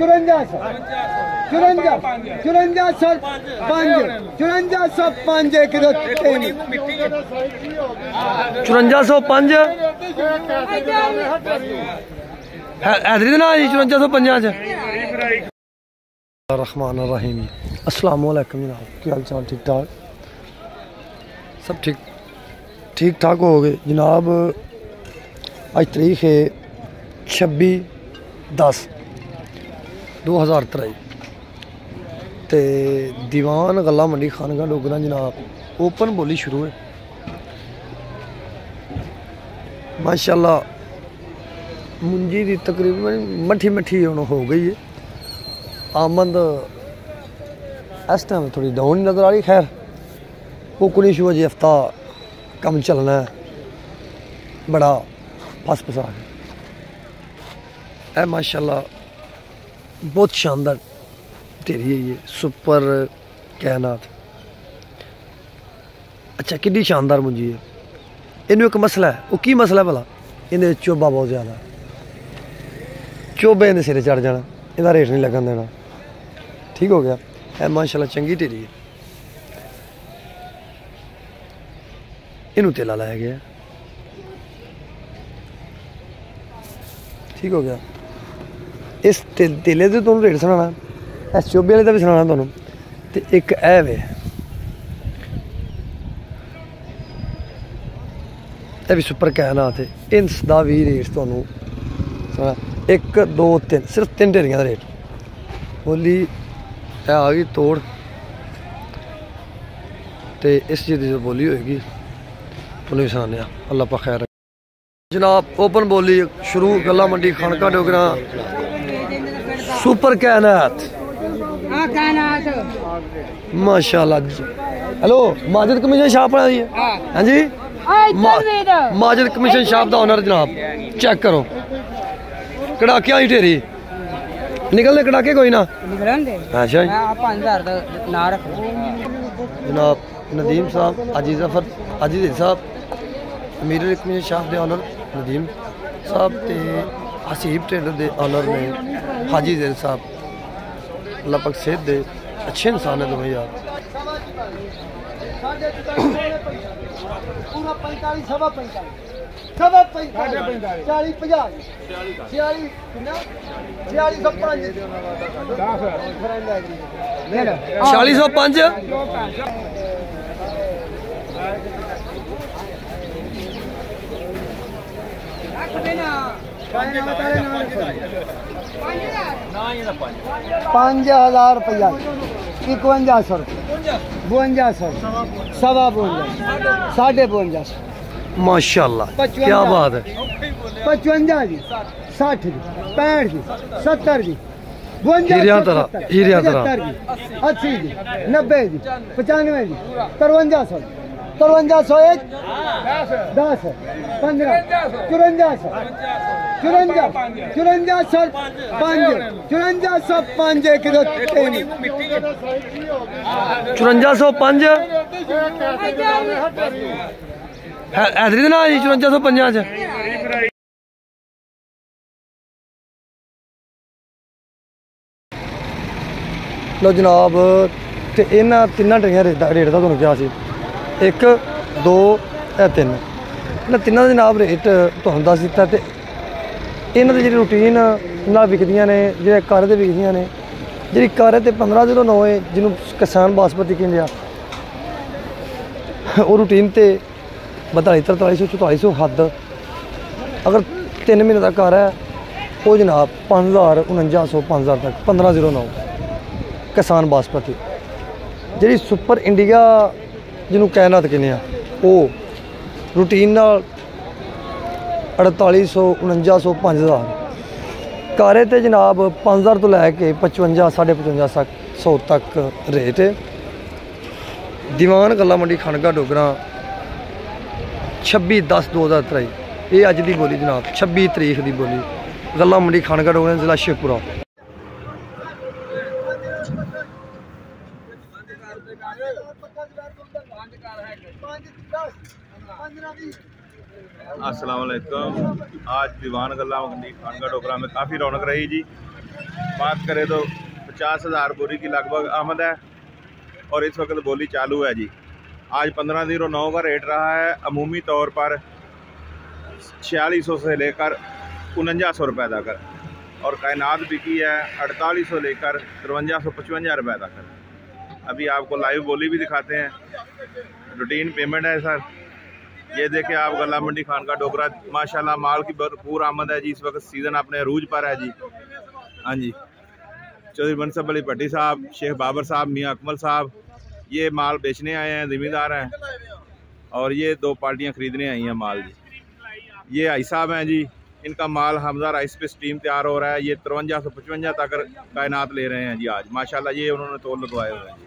हैदरी ना जी 5450 रहमान रहीम। अस्सलाम वालेकुम जनाब, क्या हाल चाल? ठीक ठाक सब ठीक ठाक हो गए जनाब। आज तारीख है 26/10/2023 ते दीवान गला मंडी खानगा डोगरा जनाब ओपन बोली शुरू है माशाल्लाह। मुंजी की तकरीबन मठी हो गई है। आमद इस टाइम थोड़ी डाउन नज़र आ रही। खैर वो कुछ अजे हफ्ता कम चलना है, बड़ा फस फसा है माशाल्लाह। बहुत शानदार ढेरी है ये सुपर कायनात। अच्छा कितनी शानदार मुंजी है। इनू एक मसला है, वो की मसला है भला? इन्हें चोबा बहुत ज़्यादा, चोबे इन्हें सिरे चढ़ जाना, इहदा रेट नहीं लगन देना। ठीक हो गया है माशाल्लाह, चंगी ढेरी है। इनू तेला लाया गया, ठीक हो गया। इस तेले से तुहानू रेट सुनाना, इस चोबे वाले का भी सुनाना तुहानू, ते एक ऐ वे ये भी सुपर कायनात है। इसका भी रेट तुहानू 1 2 3 सिर्फ 3 ढेरियां का रेट बोली है। आ गई तोड़ तो इस चीज़ की जो बोली होएगी उन्हें भी सुनाने। अल्लाह पा खैर जनाब। ओपन बोली शुरू गला मंडी खानका डोगरा सुपर कायनात माशाल्लाह। हेलो माजिद कमीशन शॉप है हाँ जी, माजिद कमीशन शॉप का ओनर जनाब। चेक करो कड़ाके आई ढेरी निकलने, कड़ाके कोई ना अच्छा जनाब। नदीम साहब हाजी जफर हाजी साहब अमीर कमीशन शॉप के ओनर नदीम साहब ते हसीब ट्रेडर के ओनर ने हाजी जैन साहब। अल्लाह पाक सेहत दे, अच्छे इंसान है दोनों यार। चालीस सौ पांच 5000 रुपया 5100 5200 सवा 52 52 माशाल्लाह क्या बात है। 55 जी 60 जी 65 जी 70 जी 52 हीरिया तरह 80 जी 90 जी 95 जी 5300 5301 10 15 5400 5400 5 5405 किलो 5405 हैदरी ना जी 5450 लो जनाब। तो इन्होंने तिना ढेरिया रेट का तुहानू क्या सी 1 2 3 इन्होंने तिना जनाब रेट तुहानू दस दिता। तो इन्हों की जी रूटीन ना विकदियाँ ने जो कारे विकदियाँ ने जी कारे तो 1509 है जिन्होंने किसान बासमती कहते हैं। वो रूटीन तो 42 4300 4400 हद। अगर 3 महीने का कार है वो जनाब 5000 4900 5000 तक 1509 किसान बासमती। जी सुपर इंडिया जिन्होंने कायनात कहते हैं वो रूटीन 4800 4900 5000 कारे तो जनाब 5000 तो लैके 55 55.5 100 तक रेट है। दीवान गला मंडी खानगा डोगरा 26/10/2023 ये अज की बोली जनाब। 26 तारीख की बोली गला मंडी खानगा डोगरा जिला शेखपुरा। अस्सलाम वालेकुम। आज दीवान गला मंडी खानगा डोगरा में काफ़ी रौनक रही जी। बात करें तो 50,000 बोरी की लगभग आमद है और इस वक्त बोली चालू है जी। आज 15/09 का रेट रहा है अमूमी तौर पर 4600 से लेकर 4900 रुपये तक और कायनात बिकी है 4800 लेकर 5355 रुपये तक। अभी आपको लाइव बोली भी दिखाते हैं, रूटीन पेमेंट है सर। ये देखें आप गला मंडी खान का डोगरा, माशाल्लाह माल की भरपूर आमद है जी। इस वक्त सीज़न अपने अरूज पर है जी। हाँ जी, चौधरी मनसब अली भट्टी साहब, शेख बाबर साहब, मियाँ अकमल साहब ये माल बेचने आए हैं, ज़िम्मेदार हैं। और ये 2 पार्टियां खरीदने आई हैं माल जी। ये आई साहब हैं जी, इनका माल हमजा राइस पे स्टीम तैयार हो रहा है। ये 5355 तक कायनात ले रहे हैं जी आज माशाल्लाह। ये उन्होंने तोल लगवाए हुए हैं जी।